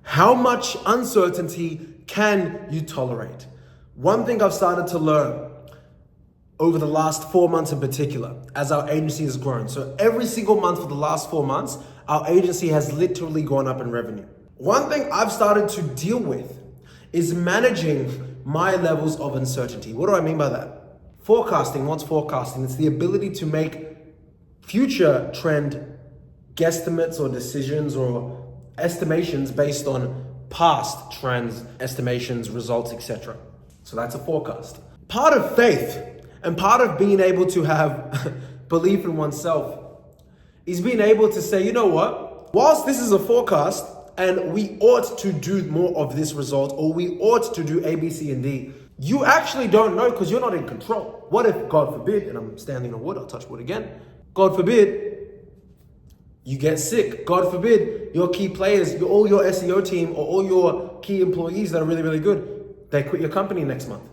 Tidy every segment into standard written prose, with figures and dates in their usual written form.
How much uncertainty can you tolerate? One thing I've started to learn over the last 4 months in particular, as our agency has grown. So every single month for the last 4 months, our agency has literally gone up in revenue. One thing I've started to deal with is managing my levels of uncertainty. What do I mean by that? Forecasting. What's forecasting? It's the ability to make future trend guesstimates or decisions or estimations based on past trends, estimations, results, etc. So that's a forecast. Part of faith and part of being able to have belief in oneself is being able to say, you know what? Whilst this is a forecast and we ought to do more of this result, or we ought to do A, B, C, and D, you actually don't know because you're not in control. What if, God forbid, and I'm standing on wood, I'll touch wood again, God forbid, you get sick. God forbid, your key players, all your SEO team or all your key employees that are really, really good, they quit your company next month.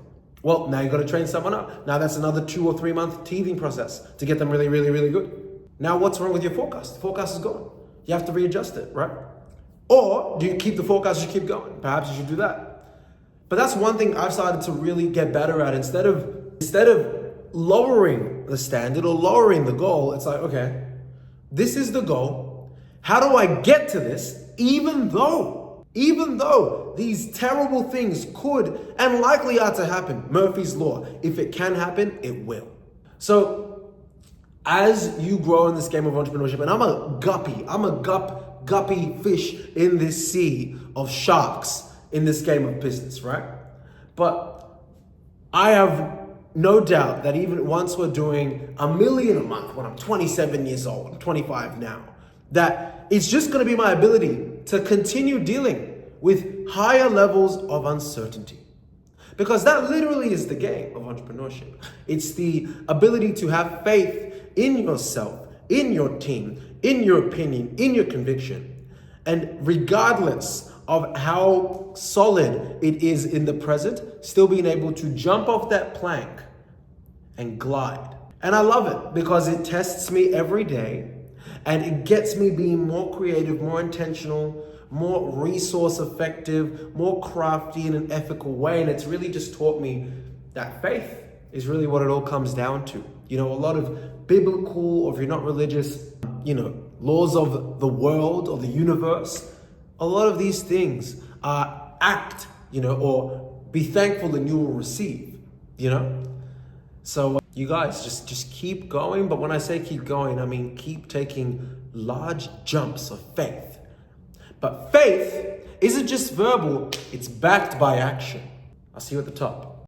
Well, now you've got to train someone up. Now that's another 2 or 3 month teething process to get them really, really, really good. Now what's wrong with your forecast? The forecast is gone. You have to readjust it, right? Or do you keep the forecast, you keep going? Perhaps you should do that. But that's one thing I've started to really get better at. Instead of lowering the standard or lowering the goal, it's like, okay, this is the goal. How do I get to this? Even though these terrible things could and likely are to happen. Murphy's Law. If it can happen, it will. So as you grow in this game of entrepreneurship, and I'm a guppy fish in this sea of sharks in this game of business, right? But I have no doubt that even once we're doing $1 million a month when I'm 27 years old, I'm 25 now, that it's just going to be my ability to continue dealing with higher levels of uncertainty. Because that literally is the game of entrepreneurship. It's the ability to have faith in yourself, in your team, in your opinion, in your conviction. And regardless of how solid it is in the present, still being able to jump off that plank and glide. And I love it because it tests me every day and it gets me being more creative, more intentional, more resource effective, more crafty in an ethical way. And it's really just taught me that faith is really what it all comes down to. You know, a lot of biblical, or if you're not religious, laws of the world or the universe, a lot of these things are act, or be thankful and you will receive, So you guys just keep going. But when I say keep going, I mean keep taking large jumps of faith. But faith isn't just verbal, it's backed by action. I'll see you at the top.